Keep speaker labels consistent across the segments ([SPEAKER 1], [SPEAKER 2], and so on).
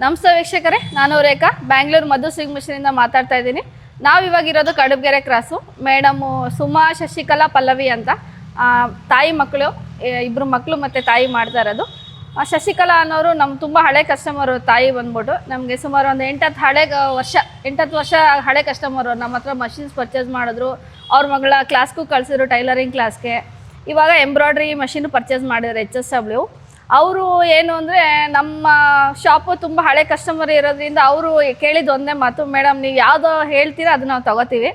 [SPEAKER 1] ನಮಸ್ತೆ ವೀಕ್ಷಕರೇ, ನಾನು ರೇಖಾ ಬ್ಯಾಂಗ್ಳೂರು ಮಧು ಸ್ವಿಂಗ್ ಮಿಷನಿಂದ ಮಾತಾಡ್ತಾ ಇದ್ದೀನಿ. ನಾವು ಇವಾಗಿರೋದು ಕಡುಬಗೆರೆ ಕ್ರಾಸು. ಮೇಡಮು ಸುಮಾ, ಶಶಿಕಲಾ, ಪಲ್ಲವಿ ಅಂತ ತಾಯಿ ಮಕ್ಕಳು, ಇಬ್ಬರು ಮಕ್ಕಳು ಮತ್ತು ತಾಯಿ ಮಾಡ್ತಾ ಇರೋದು. ಶಶಿಕಲಾ ಅನ್ನೋರು ನಮ್ಮ ತುಂಬ ಹಳೆ ಕಸ್ಟಮರು. ತಾಯಿ ಬಂದ್ಬಿಟ್ಟು ನಮಗೆ ಸುಮಾರು ಒಂದು 8-10 ವರ್ಷ ಹಳೆ ಕಸ್ಟಮರು. ನಮ್ಮ ಹತ್ರ ಮಷಿನ್ಸ್ ಪರ್ಚೇಸ್ ಮಾಡಿದ್ರು. ಅವ್ರ ಮಗಳ ಕ್ಲಾಸ್ಗೂ ಕಳಿಸಿದ್ರು, ಟೈಲರಿಂಗ್ ಕ್ಲಾಸ್ಗೆ. ಇವಾಗ ಎಂಬ್ರಾಯ್ಡ್ರಿ ಮಷಿನ್ ಪರ್ಚೇಸ್ ಮಾಡಿದ್ರು HSW. ಅವರು ಏನು ಅಂದರೆ, ನಮ್ಮ ಶಾಪು ತುಂಬ ಹಳೆ ಕಸ್ಟಮರ್ ಇರೋದ್ರಿಂದ ಅವರು ಕೇಳಿದ್ದು ಒಂದೇ ಮಾತು, ಮೇಡಮ್ ನೀವು ಯಾವುದೋ ಹೇಳ್ತೀರಾ ಅದು ನಾವು ತೊಗೋತೀವಿ,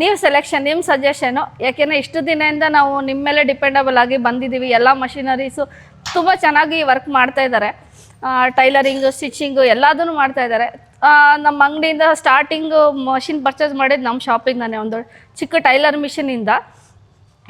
[SPEAKER 1] ನೀವು ಸೆಲೆಕ್ಷನ್, ನಿಮ್ಮ ಸಜೆಷನು. ಯಾಕೆಂದರೆ ಇಷ್ಟು ದಿನದಿಂದ ನಾವು ನಿಮ್ಮ ಮೇಲೆ ಡಿಪೆಂಡಬಲ್ ಆಗಿ ಬಂದಿದ್ದೀವಿ. ಎಲ್ಲ ಮಷಿನರೀಸು ತುಂಬ ಚೆನ್ನಾಗಿ ವರ್ಕ್ ಮಾಡ್ತಾಯಿದ್ದಾರೆ. ಟೈಲರಿಂಗು, ಸ್ಟಿಚಿಂಗು ಎಲ್ಲದೂ ಮಾಡ್ತಾಯಿದ್ದಾರೆ. ನಮ್ಮ ಅಂಗಡಿಯಿಂದ ಸ್ಟಾರ್ಟಿಂಗು ಮಷಿನ್ ಪರ್ಚೇಸ್ ಮಾಡಿದ್ದು ನಮ್ಮ ಶಾಪಿಂದಾನೆ. ಒಂದು ಚಿಕ್ಕ ಟೈಲರ್ ಮಿಷಿನಿಂದ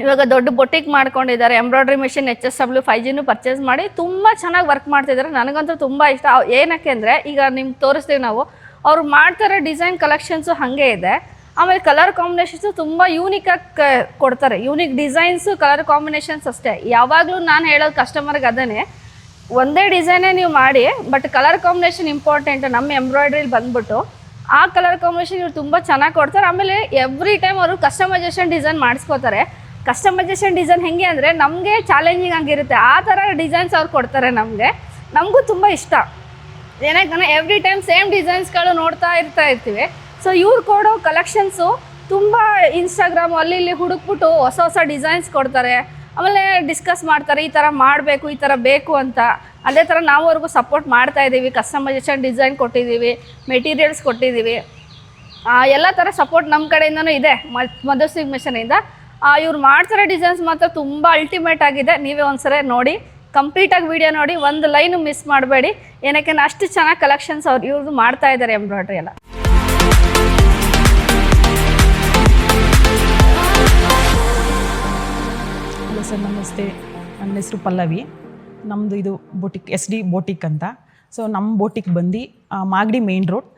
[SPEAKER 1] ಇವಾಗ ದೊಡ್ಡ ಬೊಟಿಕ್ ಮಾಡ್ಕೊಂಡಿದ್ದಾರೆ. ಎಂಬ್ರಾಯ್ಡ್ರಿ ಮಿಷಿನ್ HSW 5Gನೂ ಪರ್ಚೇಸ್ ಮಾಡಿ ತುಂಬ ಚೆನ್ನಾಗಿ ವರ್ಕ್ ಮಾಡ್ತಿದ್ದಾರೆ. ನನಗಂತೂ ತುಂಬ ಇಷ್ಟ. ಏನಕ್ಕೆ ಅಂದರೆ, ಈಗ ನಿಮ್ಗೆ ತೋರಿಸ್ತೀವಿ ನಾವು, ಅವ್ರು ಮಾಡ್ತಾರೆ ಡಿಸೈನ್ ಕಲೆಕ್ಷನ್ಸು ಹಾಗೆ ಇದೆ. ಆಮೇಲೆ ಕಲರ್ ಕಾಂಬಿನೇಷನ್ಸು ತುಂಬ ಯೂನಿಕಾಗಿ ಕೊಡ್ತಾರೆ. ಯೂನಿಕ್ ಡಿಸೈನ್ಸು, ಕಲರ್ ಕಾಂಬಿನೇಷನ್ಸ್ ಅಷ್ಟೇ. ಯಾವಾಗಲೂ ನಾನು ಹೇಳೋದು ಕಸ್ಟಮರ್ಗೆ ಅದನ್ನೇ, ಒಂದೇ ಡಿಸೈನೇ ನೀವು ಮಾಡಿ, ಬಟ್ ಕಲರ್ ಕಾಂಬಿನೇಷನ್ ಇಂಪಾರ್ಟೆಂಟ್. ನಮ್ಮ ಎಂಬ್ರಾಯ್ಡ್ರಿಲಿ ಬಂದ್ಬಿಟ್ಟು ಆ ಕಲರ್ ಕಾಂಬಿನೇಷನ್ ಇವ್ರು ತುಂಬ ಚೆನ್ನಾಗಿ ಕೊಡ್ತಾರೆ. ಆಮೇಲೆ ಎವ್ರಿ ಟೈಮ್ ಅವರು ಕಸ್ಟಮೈಸೇಷನ್ ಡಿಸೈನ್ ಮಾಡಿಸ್ಕೋತಾರೆ. ಕಸ್ಟಮೈಸೇಷನ್ ಡಿಸೈನ್ ಹೆಂಗೆ ಅಂದರೆ, ನಮಗೆ ಚಾಲೆಂಜಿಂಗ್ ಆಗಿರುತ್ತೆ. ಆ ಥರ ಡಿಸೈನ್ಸ್ ಅವ್ರು ಕೊಡ್ತಾರೆ ನಮಗೂ ತುಂಬ ಇಷ್ಟ. ಏನಕ್ಕೆ ಎವ್ರಿ ಟೈಮ್ ಸೇಮ್ ಡಿಸೈನ್ಸ್ಗಳು ನೋಡ್ತಾ ಇರ್ತೀವಿ. ಸೊ ಇವ್ರು ಕೊಡೋ ಕಲೆಕ್ಷನ್ಸು ತುಂಬ ಇನ್ಸ್ಟಾಗ್ರಾಮು ಅಲ್ಲಿ ಇಲ್ಲಿ ಹುಡುಕ್ಬಿಟ್ಟು ಹೊಸ ಡಿಸೈನ್ಸ್ ಕೊಡ್ತಾರೆ. ಆಮೇಲೆ ಡಿಸ್ಕಸ್ ಮಾಡ್ತಾರೆ, ಈ ಥರ ಮಾಡಬೇಕು, ಈ ಥರ ಬೇಕು ಅಂತ. ಅದೇ ಥರ ನಾವು ಅವ್ರಿಗೂ ಸಪೋರ್ಟ್ ಮಾಡ್ತಾಯಿದ್ದೀವಿ. ಕಸ್ಟಮೈಸೇಷನ್ ಡಿಸೈನ್ ಕೊಟ್ಟಿದ್ದೀವಿ, ಮೆಟೀರಿಯಲ್ಸ್ ಕೊಟ್ಟಿದ್ದೀವಿ. ಎಲ್ಲ ಥರ ಸಪೋರ್ಟ್ ನಮ್ಮ ಕಡೆಯಿಂದನೂ ಇದೆ, ಮಧು ಸ್ವಿಂಗ್ ಮಿಷನಿಂದ. ಇವ್ರು ಮಾಡ್ತಾರೆ ಡಿಸೈನ್ಸ್ ಮಾತ್ರ ತುಂಬ ಅಲ್ಟಿಮೇಟ್ ಆಗಿದೆ. ನೀವೇ ಒಂದ್ಸರಿ ನೋಡಿ, ಕಂಪ್ಲೀಟಾಗಿ ವಿಡಿಯೋ ನೋಡಿ, ಒಂದು ಲೈನು ಮಿಸ್ ಮಾಡಬೇಡಿ. ಏನಕ್ಕೆ ಅಷ್ಟು ಚೆನ್ನಾಗಿ ಕಲೆಕ್ಷನ್ಸ್ ಇವ್ರು ಮಾಡ್ತಾ ಇದ್ದಾರೆ ಎಂಬ್ರಾಯ್ಡ್ರಿ ಎಲ್ಲ.
[SPEAKER 2] ಹಲೋ ಸರ್, ನಮಸ್ತೆ. ನನ್ನ ಹೆಸರು ಪಲ್ಲವಿ. ನಮ್ಮದು ಇದು ಬೋಟಿಕ್, SD ಬೋಟಿಕ್ ಅಂತ. ಸೊ ನಮ್ಮ ಬೋಟಿಕ್ ಬಂದು ಮಾಗಡಿ ಮೇನ್ ರೋಡ್,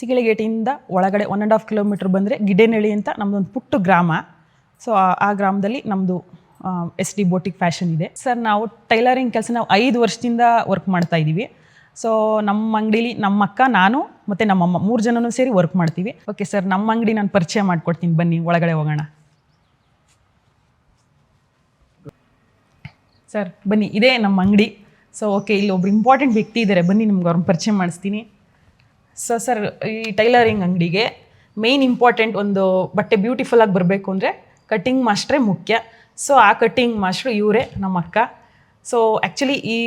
[SPEAKER 2] ಸಿಗೇಳಿ ಗೇಟಿಂದ ಒಳಗಡೆ 1.5 ಕಿಲೋಮೀಟ್ರ್ ಬಂದರೆ ಗಿಡೇನಹಳ್ಳಿ ಅಂತ ನಮ್ಮದೊಂದು ಪುಟ್ಟ ಗ್ರಾಮ. ಸೊ ಆ ಗ್ರಾಮದಲ್ಲಿ ನಮ್ಮದು SD ಬೋಟಿಕ್ ಫ್ಯಾಷನ್ ಇದೆ. ಸರ್, ನಾವು ಟೈಲರಿಂಗ್ ಕೆಲಸ ನಾವು 5 ವರ್ಷದಿಂದ ವರ್ಕ್ ಮಾಡ್ತಾಯಿದ್ದೀವಿ. ಸೊ ನಮ್ಮ ಅಂಗಡೀಲಿ ನಮ್ಮ ಅಕ್ಕ, ನಾನು ಮತ್ತು ನಮ್ಮಮ್ಮ 3 ಜನನೂ ಸೇರಿ ವರ್ಕ್ ಮಾಡ್ತೀವಿ. ಓಕೆ ಸರ್, ನಮ್ಮ ಅಂಗಡಿ ನಾನು ಪರಿಚಯ ಮಾಡ್ಕೊಡ್ತೀನಿ, ಬನ್ನಿ ಒಳಗಡೆ ಹೋಗೋಣ. ಸರ್ ಬನ್ನಿ, ಇದೇ ನಮ್ಮ ಅಂಗಡಿ. ಸೊ ಓಕೆ, ಇಲ್ಲಿ ಒಬ್ರು ಇಂಪಾರ್ಟೆಂಟ್ ವ್ಯಕ್ತಿ ಇದ್ದಾರೆ, ಬನ್ನಿ ನಿಮ್ಗೆ ಅವ್ರನ್ನ ಪರಿಚಯ ಮಾಡಿಸ್ತೀನಿ. ಸೊ ಸರ್, ಈ ಟೈಲರಿಂಗ್ ಅಂಗಡಿಗೆ ಮೇಯ್ನ್ ಇಂಪಾರ್ಟೆಂಟ್ ಒಂದು ಬಟ್ಟೆ ಬ್ಯೂಟಿಫುಲ್ಲಾಗಿ ಬರಬೇಕು ಅಂದರೆ ಕಟ್ಟಿಂಗ್ ಮಾಸ್ಟ್ರೇ ಮುಖ್ಯ. ಸೊ ಆ ಕಟ್ಟಿಂಗ್ ಮಾಸ್ಟ್ರು ಇವರೇ, ನಮ್ಮ ಅಕ್ಕ. ಸೊ ಆ್ಯಕ್ಚುಲಿ ಈ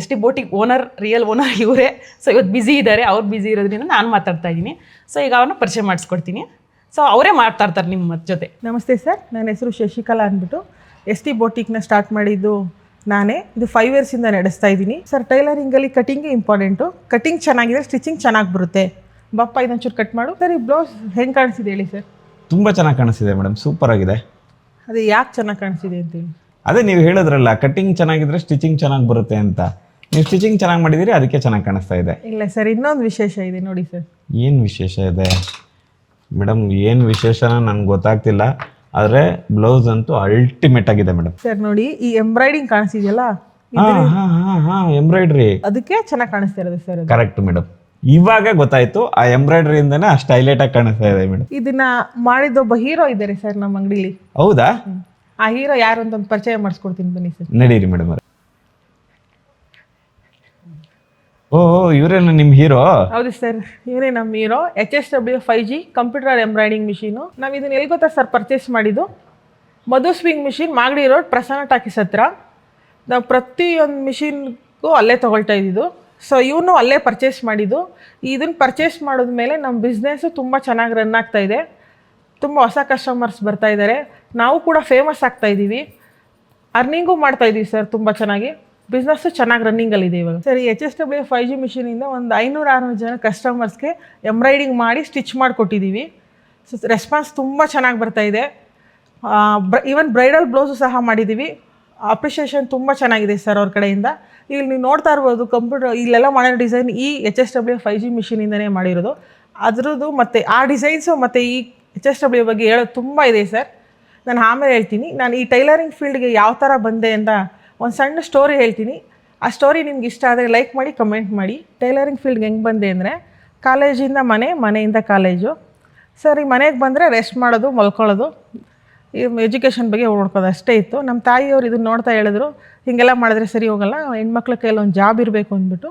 [SPEAKER 2] SD ಬೋಟಿಕ್ ರಿಯಲ್ ಓನರ್ ಇವರೇ. ಸೊ ಇವತ್ತು ಬ್ಯುಸಿ ಇದ್ದಾರೆ, ಅವ್ರು ಬ್ಯುಸಿ ಇರೋದ್ರಿಂದ ನಾನು ಮಾತಾಡ್ತಾ ಇದ್ದೀನಿ. ಸೊ ಈಗ ಅವ್ರನ್ನ ಪರಿಚಯ ಮಾಡಿಸ್ಕೊಡ್ತೀನಿ. ಸೊ ಅವರೇ ಮಾತಾಡ್ತಾರೆ ನಿಮ್ಮ ಜೊತೆ.
[SPEAKER 3] ನಮಸ್ತೆ ಸರ್, ನನ್ನ ಹೆಸರು ಶಶಿಕಲಾ ಅಂದ್ಬಿಟ್ಟು. SD ಬೋಟಿಕ್ನ ಸ್ಟಾರ್ಟ್ ಮಾಡಿದ್ದು ನಾನೇ. ಇದು 5 ಇಯರ್ಸಿಂದ ನಡೆಸ್ತಾ ಇದ್ದೀನಿ ಸರ್. ಟೈಲರಿಂಗಲ್ಲಿ ಕಟಿಂಗೇ ಇಂಪಾರ್ಟೆಂಟು. ಕಟಿಂಗ್ ಚೆನ್ನಾಗಿದೆ, ಸ್ಟಿಚಿಂಗ್ ಚೆನ್ನಾಗಿ ಬರುತ್ತೆ. ಬಪ್ಪ ಇದೊಂಚೂರು ಕಟ್ ಮಾಡು. ಸರ್, ಈ ಬ್ಲೌಸ್ ಹೆಂಗೆ ಕಾಣಿಸಿದೆ ಹೇಳಿ ಸರ್?
[SPEAKER 4] ತುಂಬ ಚೆನ್ನಾಗಿ ಕಾಣಿಸ್ತಿದೆ ಮೇಡಮ್, ಸೂಪರ್ ಆಗಿದೆ.
[SPEAKER 3] ಅದೇ ಯಾಕೆ ಚೆನ್ನಾಗಿ ಕಾಣಿಸಿದೆ ಅಂತೇಳಿ?
[SPEAKER 4] ಅದೇ ನೀವು ಹೇಳಿದ್ರಲ್ಲ, ಕಟ್ಟಿಂಗ್ ಚೆನ್ನಾಗಿದ್ರೆ ಸ್ಟಿಚಿಂಗ್ ಚೆನ್ನಾಗಿ ಬರುತ್ತೆ ಅಂತ. ನೀವು ಸ್ಟಿಚಿಂಗ್ ಚೆನ್ನಾಗಿ ಮಾಡಿದ್ದೀರಿ, ಅದಕ್ಕೆ ಚೆನ್ನಾಗಿ ಕಾಣಿಸ್ತಾ ಇದೆ.
[SPEAKER 3] ಇಲ್ಲ ಸರ್, ಇನ್ನೊಂದು ವಿಶೇಷ ಇದೆ ನೋಡಿ ಸರ್.
[SPEAKER 4] ಏನು ವಿಶೇಷ ಇದೆ ಮೇಡಮ್? ಏನು ವಿಶೇಷನ ನನಗೆ ಗೊತ್ತಾಗ್ತಿಲ್ಲ, ಆದರೆ ಬ್ಲೌಸ್ ಅಂತೂ ಅಲ್ಟಿಮೇಟ್ ಆಗಿದೆ ಮೇಡಮ್.
[SPEAKER 3] ಸರ್ ನೋಡಿ, ಈ ಎಂಬ್ರಾಯ್ಡಿಂಗ್ ಕಾಣಿಸಿದೆಯಲ್ಲ,
[SPEAKER 4] ಎಂಬ್ರಾಯ್ಡ್ರಿ,
[SPEAKER 3] ಅದಕ್ಕೆ ಚೆನ್ನಾಗಿ ಕಾಣಿಸ್ತಾ ಇರೋದು ಸರ್.
[SPEAKER 4] ಕರೆಕ್ಟ್ ಮೇಡಮ್, ಇವಾಗ ಗೊತ್ತಾಯ್ತು. ಆ ಎಂಬ್ರಾಯ್ಡ್ರಿಯಿಂದನೇ ಅಷ್ಟು ಹೈಲೈಟ್ ಆಗಿ ಕಾಣಿಸ್ತಾ ಇದೆ ಮೇಡಮ್.
[SPEAKER 3] ಇದನ್ನ ಮಾಡಿದೊಬ್ಬ ಹೀರೋ ಇದ್ದಾರೆ ಸರ್ ನಮ್ಮ ಅಂಗಡಿಲಿ.
[SPEAKER 4] ಹೌದಾ?
[SPEAKER 3] ಆ ಹೀರೋ ಯಾರು ಅಂತ ಒಂದು ಪರಿಚಯ ಮಾಡಿಸ್ಕೊಡ್ತೀನಿ, ಬನ್ನಿ ಸರ್.
[SPEAKER 4] ನಡೀರಿ ಮೇಡಮ್. ಇವರೇನು ನಿಮ್ಮ ಹೀರೋ?
[SPEAKER 3] ಹೌದು ಸರ್, ಇವರೇ ನಮ್ಮ hero. HSW 5G computer embroidering machine. ನಾವು ಇದನ್ನ ಎಲ್ಲಿ ಗೊತ್ತಾ ಸರ್ ಪರ್ಚೇಸ್ ಮಾಡಿದ್ದು? Madhu sewing machine, Magadi road, Prasanna talkies ಹತ್ರ. ನಾವು ಪ್ರತಿಯೊಂದು ಮಿಷಿನ್ಗೂ ಅಲ್ಲೇ ತೊಗೊಳ್ತಾ ಇದ್ದಿದ್ದು. ಸೊ ಇವನು ಅಲ್ಲೇ ಪರ್ಚೇಸ್ ಮಾಡಿದ್ದು. ಇದನ್ನು ಪರ್ಚೇಸ್ ಮಾಡಿದ್ಮೇಲೆ ನಮ್ಮ ಬಿಸ್ನೆಸ್ಸು ತುಂಬ ಚೆನ್ನಾಗಿ ರನ್ ಆಗ್ತಾಯಿದೆ. ತುಂಬ ಹೊಸ ಕಸ್ಟಮರ್ಸ್ ಬರ್ತಾಯಿದ್ದಾರೆ. ನಾವು ಕೂಡ ಫೇಮಸ್ ಆಗ್ತಾಯಿದ್ದೀವಿ. ಅರ್ನಿಂಗೂ ಮಾಡ್ತಾಯಿದ್ದೀವಿ ಸರ್ ತುಂಬ ಚೆನ್ನಾಗಿ. ಬಿಸ್ನೆಸ್ಸು ಚೆನ್ನಾಗಿ ರನ್ನಿಂಗಲ್ಲಿದೆ ಇವಾಗ ಸರ್. ಈ HSW 5G ಮಿಷಿನಿಂದ ಒಂದು 500-600 ಜನ ಕಸ್ಟಮರ್ಸ್ಗೆ ಎಂಬ್ರಾಯ್ಡಿಂಗ್ ಮಾಡಿ ಸ್ಟಿಚ್ ಮಾಡಿಕೊಟ್ಟಿದ್ದೀವಿ. ಸೊ ರೆಸ್ಪಾನ್ಸ್ ತುಂಬ ಚೆನ್ನಾಗಿ ಬರ್ತಾಯಿದೆ. ಈವನ್ ಬ್ರೈಡಲ್ ಬ್ಲೌಸು ಸಹ ಮಾಡಿದ್ದೀವಿ. ಅಪ್ರಿಷಿಯೇಷನ್ ತುಂಬ ಚೆನ್ನಾಗಿದೆ ಸರ್ ಅವ್ರ ಕಡೆಯಿಂದ. ಇಲ್ಲಿ ನೀವು ನೋಡ್ತಾ ಇರ್ಬೋದು, ಕಂಪ್ಯೂಟರ್ ಇಲ್ಲೆಲ್ಲ ಮಾಡಿರೋ ಡಿಸೈನ್ ಈ HSW 5G ಮಿಷಿನಿಂದನೇ ಮಾಡಿರೋದು. ಅದರದ್ದು ಮತ್ತು ಆ ಡಿಸೈನ್ಸು ಮತ್ತು ಈ HSW ಬಗ್ಗೆ ಹೇಳೋದು ತುಂಬ ಇದೆ ಸರ್. ನಾನು ಆಮೇಲೆ ಹೇಳ್ತೀನಿ. ನಾನು ಈ ಟೈಲರಿಂಗ್ ಫೀಲ್ಡ್ಗೆ ಯಾವ ಥರ ಬಂದೆ ಅಂತ ಒಂದು ಸಣ್ಣ ಸ್ಟೋರಿ ಹೇಳ್ತೀನಿ. ಆ ಸ್ಟೋರಿ ನಿಮ್ಗೆ ಇಷ್ಟ ಆದರೆ ಲೈಕ್ ಮಾಡಿ, ಕಮೆಂಟ್ ಮಾಡಿ. ಟೈಲರಿಂಗ್ ಫೀಲ್ಡ್ಗೆ ಹೆಂಗೆ ಬಂದೆ ಅಂದರೆ, ಕಾಲೇಜಿಂದ ಮನೆಯಿಂದ ಕಾಲೇಜು. ಸರ್ ಈ ಮನೆಗೆ ಬಂದರೆ ರೆಸ್ಟ್ ಮಾಡೋದು, ಮಲ್ಕೊಳ್ಳೋದು, ಈ ಎಜುಕೇಷನ್ ಬಗ್ಗೆ ನೋಡ್ಕೋದು ಅಷ್ಟೇ ಇತ್ತು. ನಮ್ಮ ತಾಯಿಯವರು ಇದನ್ನು ನೋಡ್ತಾ ಹೇಳಿದ್ರು, ಹೀಗೆಲ್ಲ ಮಾಡಿದ್ರೆ ಸರಿ ಹೋಗಲ್ಲ, ಹೆಣ್ಮಕ್ಳ ಕೈಯಲ್ಲಿ ಒಂದು ಜಾಬ್ ಇರಬೇಕು ಅಂದ್ಬಿಟ್ಟು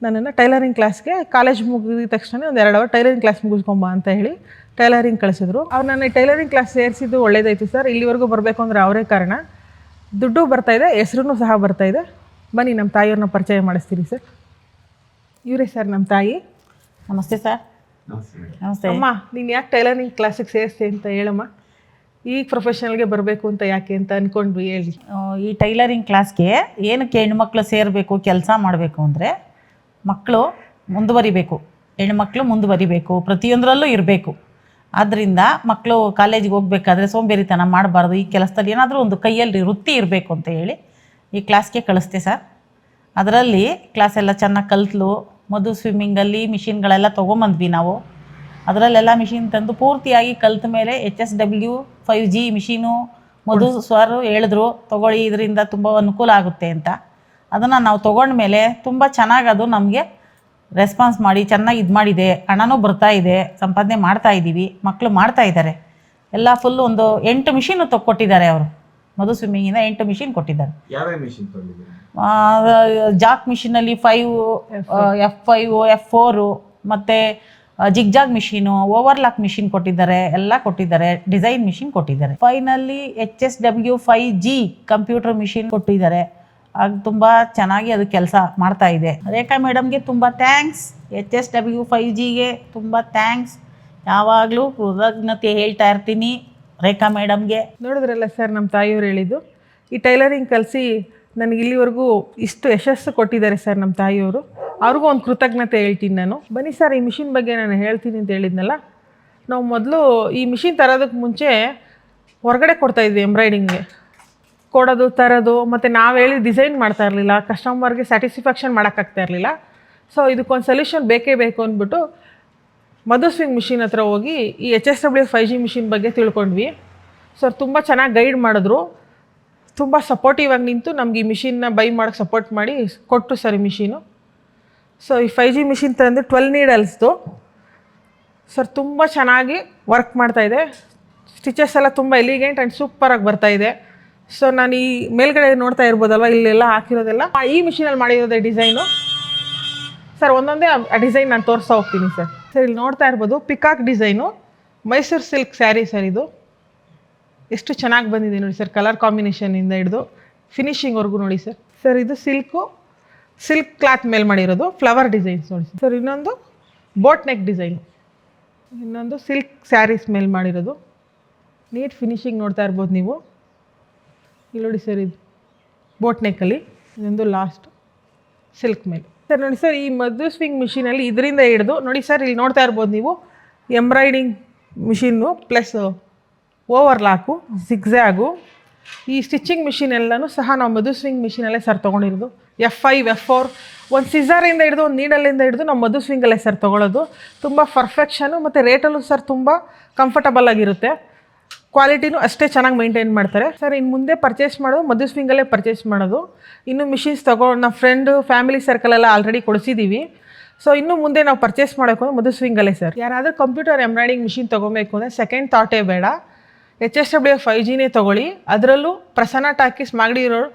[SPEAKER 3] ನನ್ನನ್ನು ಟೈಲರಿಂಗ್ ಕ್ಲಾಸ್ಗೆ ಕಾಲೇಜ್ ಮುಗಿದ ತಕ್ಷಣ ಒಂದು 2 ಅವರ್ ಟೈಲರಿಂಗ್ ಕ್ಲಾಸ್ ಮುಗಿಸ್ಕೊಂಬ ಅಂತ ಹೇಳಿ ಟೈಲರಿಂಗ್ ಕಳಿಸಿದ್ರು. ಅವ್ರು ನನ್ನ ಟೈಲರಿಂಗ್ ಕ್ಲಾಸ್ ಸೇರಿಸಿದ್ದು ಒಳ್ಳೇದಾಯಿತು ಸರ್. ಇಲ್ಲಿವರೆಗೂ ಬರಬೇಕು ಅಂದರೆ ಅವರೇ ಕಾರಣ. ದುಡ್ಡು ಬರ್ತಾಯಿದೆ, ಹೆಸ್ರೂ ಸಹ ಬರ್ತಾಯಿದೆ. ಬನ್ನಿ ನಮ್ಮ ತಾಯಿಯವ್ರನ್ನ ಪರಿಚಯ ಮಾಡಿಸ್ತೀರಿ ಸರ್. ಇವರೇ ಸರ್ ನಮ್ಮ ತಾಯಿ.
[SPEAKER 5] ನಮಸ್ತೆ ಸರ್. ನಮಸ್ತೆ
[SPEAKER 3] ಅಮ್ಮ, ನೀನು ಯಾಕೆ ಟೈಲರಿಂಗ್ ಕ್ಲಾಸಿಗೆ ಸೇರಿಸ್ತೆ ಅಂತ ಹೇಳಮ್ಮ. ಈ ಪ್ರೊಫೆಷನಲ್ಗೆ ಬರಬೇಕು ಅಂತ ಯಾಕೆ ಅಂತ ಅಂದ್ಕೊಂಡ್ವಿ, ಹೇಳಿ.
[SPEAKER 5] ಈ ಟೈಲರಿಂಗ್ ಕ್ಲಾಸ್ಗೆ ಏನಕ್ಕೆ ಹೆಣ್ಮಕ್ಳು ಸೇರಬೇಕು, ಕೆಲಸ ಮಾಡಬೇಕು ಅಂದರೆ ಮಕ್ಕಳು ಮುಂದುವರಿಬೇಕು, ಹೆಣ್ಮಕ್ಳು ಮುಂದುವರಿಬೇಕು, ಪ್ರತಿಯೊಂದರಲ್ಲೂ ಇರಬೇಕು. ಆದ್ದರಿಂದ ಮಕ್ಕಳು ಕಾಲೇಜಿಗೆ ಹೋಗ್ಬೇಕಾದ್ರೆ ಸೋಂಬೇರಿತನ ಮಾಡಬಾರ್ದು, ಈ ಕೆಲಸದಲ್ಲಿ ಏನಾದರೂ ಒಂದು ಕೈಯಲ್ಲಿ ವೃತ್ತಿ ಇರಬೇಕು ಅಂತ ಹೇಳಿ ಈ ಕ್ಲಾಸ್ಗೆ ಕಳಿಸ್ತೆ ಸರ್. ಅದರಲ್ಲಿ ಕ್ಲಾಸೆಲ್ಲ ಚೆನ್ನಾಗಿ ಕಲಿತ್ಲು. ಮಧು ಸ್ವಿಮ್ಮಿಂಗಲ್ಲಿ ಮಿಷಿನ್ಗಳೆಲ್ಲ ತೊಗೊಂಬಂದ್ವಿ ನಾವು. ಅದರಲ್ಲೆಲ್ಲ ಮಿಷಿನ್ ತಂದು ಪೂರ್ತಿಯಾಗಿ ಕಲಿತ ಮೇಲೆ HSW 5G ಮಿಷಿನು ಮಧು ಸರ್ ಹೇಳಿದ್ರು, ತೊಗೊಳ್ಳಿ, ಇದರಿಂದ ತುಂಬ ಅನುಕೂಲ ಆಗುತ್ತೆ ಅಂತ. ಅದನ್ನು ನಾವು ತೊಗೊಂಡ್ಮೇಲೆ ತುಂಬ ಚೆನ್ನಾಗಿ ಅದು ನಮಗೆ ರೆಸ್ಪಾನ್ಸ್ ಮಾಡಿ ಚೆನ್ನಾಗಿ ಇದು ಮಾಡಿದೆ. ಹಣನೂ ಬರ್ತಾಯಿದೆ, ಸಂಪಾದನೆ ಮಾಡ್ತಾಯಿದ್ದೀವಿ, ಮಕ್ಕಳು ಮಾಡ್ತಾಯಿದ್ದಾರೆ. ಎಲ್ಲ ಫುಲ್ ಒಂದು 8 ಮಿಷಿನು ಕೊಟ್ಟಿದ್ದಾರೆ ಅವರು. ಮಧು ಸ್ವಿಮ್ಮಿಂಗಿಂದ 8 ಮಿಷಿನ್ ಕೊಟ್ಟಿದ್ದಾರೆ. ಜಾಕ್ ಮಿಷಿನಲ್ಲಿ 5, F5, F4 ಮತ್ತು ಜಿಗ್ಜಾಗ್ ಮಿಷಿನು, ಓವರ್ಲಾಕ್ ಮಿಷಿನ್ ಕೊಟ್ಟಿದ್ದಾರೆ, ಎಲ್ಲ ಕೊಟ್ಟಿದ್ದಾರೆ. ಡಿಸೈನ್ ಮಿಷಿನ್ ಕೊಟ್ಟಿದ್ದಾರೆ. Finally HSW 5G computer machine ಕೊಟ್ಟಿದ್ದಾರೆ. ಆಗ ತುಂಬ ಚೆನ್ನಾಗಿ ಅದು ಕೆಲಸ ಮಾಡ್ತಾ ಇದೆ. ರೇಖಾ ಮೇಡಮ್ಗೆ ತುಂಬ ಥ್ಯಾಂಕ್ಸ್, HSW 5Gಗೆ ತುಂಬ ಥ್ಯಾಂಕ್ಸ್. ಯಾವಾಗಲೂ ಕೃತಜ್ಞತೆ ಹೇಳ್ತಾ ಇರ್ತೀನಿ ರೇಖಾ ಮೇಡಮ್ಗೆ.
[SPEAKER 3] ನೋಡಿದ್ರಲ್ಲ ಸರ್ ನಮ್ಮ ತಾಯಿಯವರು ಹೇಳಿದ್ದು. ಈ ಟೈಲರಿಂಗ್ ಕಲಿಸಿ ನನಗೆ ಇಲ್ಲಿವರೆಗೂ ಇಷ್ಟು ಯಶಸ್ಸು ಕೊಟ್ಟಿದ್ದಾರೆ ಸರ್ ನಮ್ಮ ತಾಯಿಯವರು. ಅವ್ರಿಗೂ ಒಂದು ಕೃತಜ್ಞತೆ ಹೇಳ್ತೀನಿ ನಾನು. ಬನ್ನಿ ಸರ್, ಈ ಮಿಷಿನ್ ಬಗ್ಗೆ ನಾನು ಹೇಳ್ತೀನಿ ಅಂತ ಹೇಳಿದ್ನಲ್ಲ. ನಾವು ಮೊದಲು ಈ ಮಿಷಿನ್ ತರೋದಕ್ಕೆ ಮುಂಚೆ ಹೊರಗಡೆ ಕೊಡ್ತಾಯಿದ್ವಿ ಎಂಬ್ರಾಯ್ಡಿಂಗ್ಗೆ, ಕೊಡೋದು ತರೋದು, ಮತ್ತು ನಾವು ಹೇಳಿ ಡಿಸೈನ್ ಮಾಡ್ತಾ ಇರಲಿಲ್ಲ, ಕಸ್ಟಮರ್ಗೆ ಸ್ಯಾಟಿಸ್ಫ್ಯಾಕ್ಷನ್ ಮಾಡೋಕ್ಕಾಗ್ತಾ ಇರಲಿಲ್ಲ. ಸೊ ಇದಕ್ಕೊಂದು ಸೊಲ್ಯೂಷನ್ ಬೇಕೇ ಬೇಕು ಅಂದ್ಬಿಟ್ಟು ಮಧು ಸ್ವಿಂಗ್ ಮಿಷಿನ್ ಹತ್ರ ಹೋಗಿ ಈ HSW 5G ಮಿಷಿನ್ ಬಗ್ಗೆ ತಿಳ್ಕೊಂಡ್ವಿ. ಸರ್ ತುಂಬ ಚೆನ್ನಾಗಿ ಗೈಡ್ ಮಾಡಿದ್ರು, ತುಂಬ ಸಪೋರ್ಟಿವ್ ಆಗಿ ನಿಂತು ನಮ್ಗೆ ಈ ಮಿಷಿನ್ನ ಬೈ ಮಾಡೋಕ್ಕೆ ಸಪೋರ್ಟ್ ಮಾಡಿ ಕೊಟ್ಟು ಸರ್ ಈ ಮಿಷಿನು. ಸೊ ಈ 5G ಮಿಷಿನ್ ತಂದು 12 ನೀಡಲ್ಸ್ದು ಸರ್, ತುಂಬ ಚೆನ್ನಾಗಿ ವರ್ಕ್ ಮಾಡ್ತಾಯಿದೆ. ಸ್ಟಿಚಸ್ ಎಲ್ಲ ತುಂಬ ಎಲಿಗೆಂಟ್ ಆ್ಯಂಡ್ ಸೂಪರಾಗಿ ಬರ್ತಾಯಿದೆ. ಸೊ ನಾನು ಈ ಮೇಲ್ಗಡೆ ನೋಡ್ತಾ ಇರ್ಬೋದಲ್ವ, ಇಲ್ಲೆಲ್ಲ ಹಾಕಿರೋದೆಲ್ಲ ಈ ಮಿಷಿನಲ್ಲಿ ಮಾಡಿರೋದೇ ಡಿಸೈನು ಸರ್. ಒಂದೊಂದೇ ಆ ಡಿಸೈನ್ ನಾನು ತೋರಿಸ್ತಾ ಹೋಗ್ತೀನಿ ಸರ್. ಸರ್ ಇಲ್ಲಿ ನೋಡ್ತಾ ಇರ್ಬೋದು, peacock design, Mysuru silk sari sir. ಇದು ಎಷ್ಟು ಚೆನ್ನಾಗಿ ಬಂದಿದೆ ನೋಡಿ ಸರ್, ಕಲರ್ ಕಾಂಬಿನೇಷನಿಂದ ಹಿಡಿದು ಫಿನಿಶಿಂಗ್ವರೆಗೂ ನೋಡಿ ಸರ್. ಸರ್ ಇದು ಸಿಲ್ಕ್ ಕ್ಲಾತ್ ಮೇಲೆ ಮಾಡಿರೋದು ಫ್ಲವರ್ ಡಿಸೈನ್ಸ್ ನೋಡಿ ಸರ್. ಇನ್ನೊಂದು ಬೋಟ್ ನೆಕ್ ಡಿಸೈನು, ಇನ್ನೊಂದು ಸಿಲ್ಕ್ ಸ್ಯಾರೀಸ್ ಮೇಲೆ ಮಾಡಿರೋದು. ನೀಟ್ ಫಿನಿಶಿಂಗ್ ನೋಡ್ತಾ ಇರ್ಬೋದು ನೀವು. ಇಲ್ಲಿ ನೋಡಿ ಸರ್, ಇದು ಬೋಟ್ ನೆಕ್ಕಲ್ಲಿ, ಇನ್ನೊಂದು ಲಾಸ್ಟ್ ಸಿಲ್ಕ್ ಮೇಲೆ ಸರ್. ನೋಡಿ ಸರ್, ಈ ಮಧು ಸ್ವಿಂಗ್ ಮಿಷಿನಲ್ಲಿ ಇದರಿಂದ ಹಿಡಿದು ನೋಡಿ ಸರ್, ಇಲ್ಲಿ ನೋಡ್ತಾ ಇರ್ಬೋದು ನೀವು, ಎಂಬ್ರಾಯ್ಡಿಂಗ್ ಮಿಷಿನ್ನು ಪ್ಲಸ್ ಓವರ್ಲಾಕು, ಜಿಗ್ಜ್ಯಾಗು, ಈ ಸ್ಟಿಚಿಂಗ್ ಮಿಷಿನ್ ಎಲ್ಲನೂ ಸಹ ನಾವು ಮಧು ಸ್ವಿಂಗ್ ಮಿಷಿನಲ್ಲೇ ಸರ್ ತೊಗೊಂಡಿರೋದು. F5, F4, ಒಂದು ಸಿಸರಿಂದ ಹಿಡಿದು ಒಂದು ನೀಡಲ್ಲಿಂದ ಹಿಡಿದು ನಾವು ಮಧು ಸ್ವಿಂಗಲ್ಲೇ ಸರ್ ತೊಗೊಳ್ಳೋದು. ತುಂಬ ಪರ್ಫೆಕ್ಷನು ಮತ್ತು ರೇಟಲ್ಲೂ ಸರ್ ತುಂಬ ಕಂಫರ್ಟಬಲ್ ಆಗಿರುತ್ತೆ. ಕ್ವಾಲಿಟಿನೂ ಅಷ್ಟೇ ಚೆನ್ನಾಗಿ ಮೇಂಟೈನ್ ಮಾಡ್ತಾರೆ ಸರ್. ಇನ್ನು ಮುಂದೆ ಪರ್ಚೇಸ್ ಮಾಡೋದು ಮಧು ಸ್ವಿಂಗಲ್ಲೇ ಪರ್ಚೇಸ್ ಮಾಡೋದು. ಇನ್ನೂ ಮಿಷಿನ್ಸ್ ನಮ್ಮ ಫ್ರೆಂಡು ಫ್ಯಾಮಿಲಿ ಸರ್ಕಲೆಲ್ಲ ಆಲ್ರೆಡಿ ಕೊಡಿಸಿದ್ದೀವಿ. ಸೊ ಇನ್ನು ಮುಂದೆ ನಾವು ಪರ್ಚೇಸ್ ಮಾಡೋಕೆ ಮಧು ಸ್ವಿಂಗಲ್ಲೇ ಸರ್. ಯಾರಾದರೂ ಕಂಪ್ಯೂಟರ್ ಎಂಬ್ರಾಯ್ಡಿಂಗ್ ಮಿಷಿನ್ ತೊಗೊಬೇಕು ಅಂದರೆ ಸೆಕೆಂಡ್ ಥಾಟೇ ಬೇಡ, HSW 5Gನೇ ತೊಗೊಳ್ಳಿ. ಅದರಲ್ಲೂ ಪ್ರಸನ್ನ ಟಾಕೀಸ್ ಮಾಗಡಿ ರೋಡ್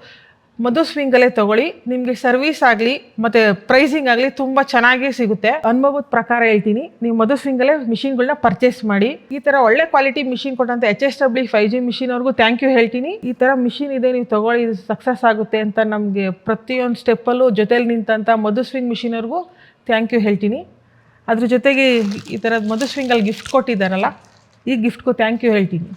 [SPEAKER 3] ಮಧು ಸ್ವಿಂಗಲ್ಲೇ ತೊಗೊಳ್ಳಿ. ನಿಮಗೆ ಸರ್ವಿಸ್ ಆಗಲಿ ಮತ್ತು ಪ್ರೈಸಿಂಗ್ ಆಗಲಿ ತುಂಬ ಚೆನ್ನಾಗೇ ಸಿಗುತ್ತೆ. ಅನುಭವದ ಪ್ರಕಾರ ಹೇಳ್ತೀನಿ, ನೀವು ಮಧು ಸ್ವಿಂಗಲ್ಲೇ ಮಿಷಿನ್ಗಳನ್ನ ಪರ್ಚೇಸ್ ಮಾಡಿ. ಈ ಥರ ಒಳ್ಳೆ ಕ್ವಾಲಿಟಿ ಮಿಷಿನ್ ಕೊಟ್ಟಂಥ HSW 5G ಮಿಷಿನ್ ಅವ್ರಿಗೂ ಥ್ಯಾಂಕ್ ಯು ಹೇಳ್ತೀನಿ. ಈ ಥರ ಮಿಷಿನ್ ಇದೆ, ನೀವು ತೊಗೊಳ್ಳಿ, ಇದು ಸಕ್ಸಸ್ ಆಗುತ್ತೆ ಅಂತ ನಮಗೆ ಪ್ರತಿಯೊಂದು ಸ್ಟೆಪ್ಪಲ್ಲೂ ಜೊತೇಲಿ ನಿಂತಂಥ ಮಧು ಸ್ವಿಂಗ್ ಮಿಷಿನ್ ಅವ್ರಿಗೂ ಥ್ಯಾಂಕ್ ಯು ಹೇಳ್ತೀನಿ. ಅದ್ರ ಜೊತೆಗೆ ಈ ಥರದ ಮಧು ಸ್ವಿಂಗಲ್ಲಿ ಗಿಫ್ಟ್ ಕೊಟ್ಟಿದ್ದಾರಲ್ಲ, ಈ ಗಿಫ್ಟ್ಗೂ ಥ್ಯಾಂಕ್ ಯು ಹೇಳ್ತೀನಿ.